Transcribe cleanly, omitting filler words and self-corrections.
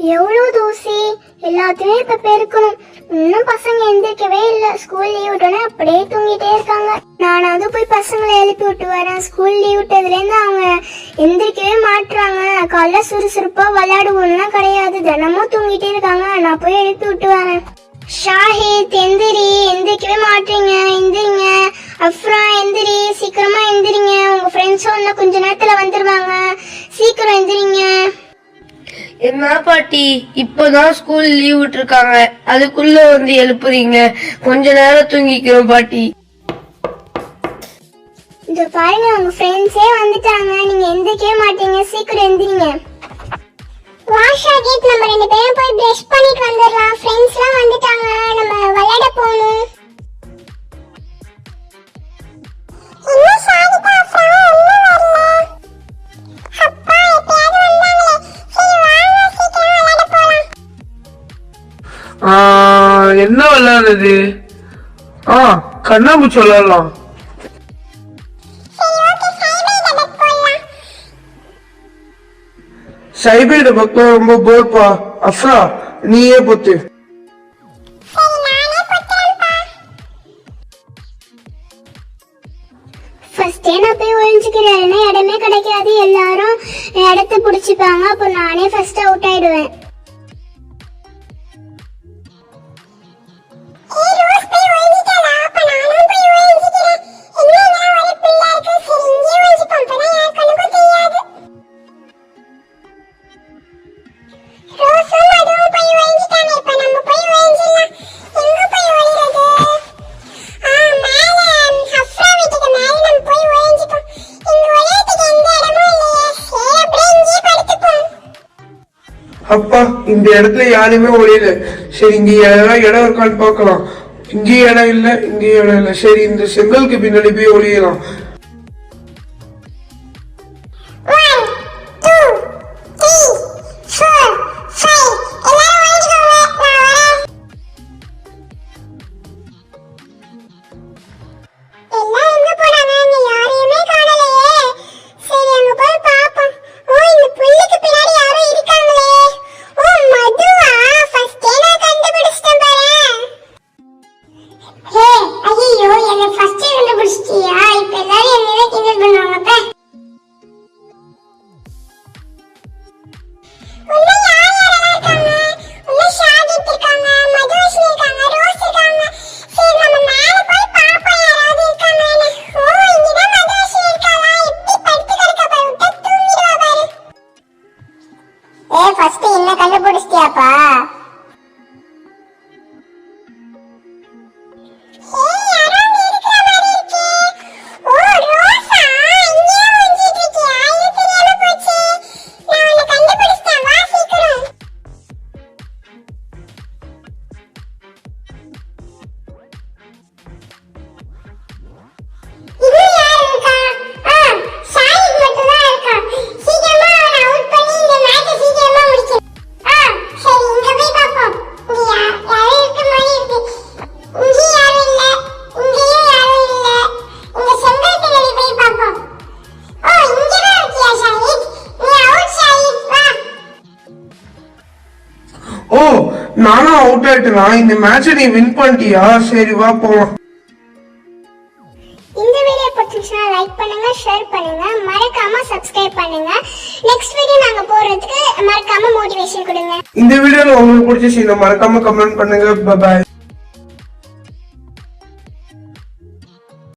எவ்வளவு தூசி எல்லாத்தையுமே இப்ப பெருக்கணும். இன்னும் பசங்க எந்திரிக்கவே இல்ல. ஸ்கூல் லீவ் விட்டோன்னே அப்படியே தூங்கிட்டே இருக்காங்க. நானாவது போய் பசங்களை எழுப்பி விட்டு வரேன். ஸ்கூல் லீவ் விட்டதுல இருந்து அவங்க எந்திரிக்கவே மாட்டுறாங்க. காலைல சுறுசுறுப்பா விளையாடுவோம்லாம் கிடையாது, தினமும் தூங்கிட்டே இருக்காங்க. நான் போய் எழுப்பி விட்டு வரேன். ஷாஹித் எந்திரி, எந்திரிக்கவே மாட்டீங்க, எந்திரிங்க. அஃப்ரா எந்திரி, சீக்கிரமா எந்திரிங்க. உங்க ஃப்ரெண்ட்ஸும் இன்னும் கொஞ்ச நேரத்துல வந்துருவாங்க, சீக்கிரம் எந்திரிங்க. என்ன பாட்டி, இப்பதான் ஸ்கூல் லீவ் விட்டுருக்காங்க, அதுக்குள்ள வந்து எழுப்புறீங்க. கொஞ்ச நேரம் தூங்கிக்கிறோம் பாட்டி. இந்த பாருங்க, உங்க ஃப்ரெண்ட்ஸே வந்துட்டாங்க, நீங்க எந்திரிக்கவே மாட்டீங்க, சீக்கிரம் எந்திரிங்க. வாஷா கேட், நம்ம 2 பேரும் போய் பிரஷ் பண்ணிட்டு வந்துடலாம். ஃப்ரெண்ட்ஸ்லாம் வந்துட்டாங்க, நம்ம விளையாட போகணும். என்ன விளையாடுறது? கண்ணாமூச்சி விளையாடலாம். சைபர் பக்கம் ரொம்ப போர்ப்பா. அஃப்ரா நீயே பொத்து. ஃபர்ஸ்டே நான் போய் ஒழிஞ்சுக்கிறேன், இடமே கிடைக்காது, எல்லாரும் இடத்த புடிச்சுப்பாங்க. அப்போ நானே ஃபர்ஸ்ட் அவுட் ஆயிடுவேன். அப்பா, இந்த இடத்துல யாருமே ஒளியல. சரி, இங்க யாராவது இடம் இருக்கான்னு பாக்கலாம். இங்கேயும் இடம் இல்ல, இங்கேயும் இடம் இல்ல. சரி, இந்த செங்கலுக்கு பின்னாடி போய் ஒளியலாம். கண்டுபிடிச்சிட்டியாப்பா? நானும் அவுட் ஆயிட்டேனா? இந்த மேட்ச் நீ வின் பண்ணிட்டியா? சரி வா போலாம். இந்த வீடியோ பிடிச்சிருந்தா லைக் பண்ணுங்க, ஷேர் பண்ணுங்க, மறக்காம சப்ஸ்கிரைப் பண்ணுங்க. நெக்ஸ்ட் வீடியோ நாங்க போறதுக்கு மறக்காம மோட்டிவேஷன் கொடுங்க. இந்த வீடியோல உங்களுக்கு பிடிச்சிருந்தா மறக்காம கமெண்ட் பண்ணுங்க. Bye by.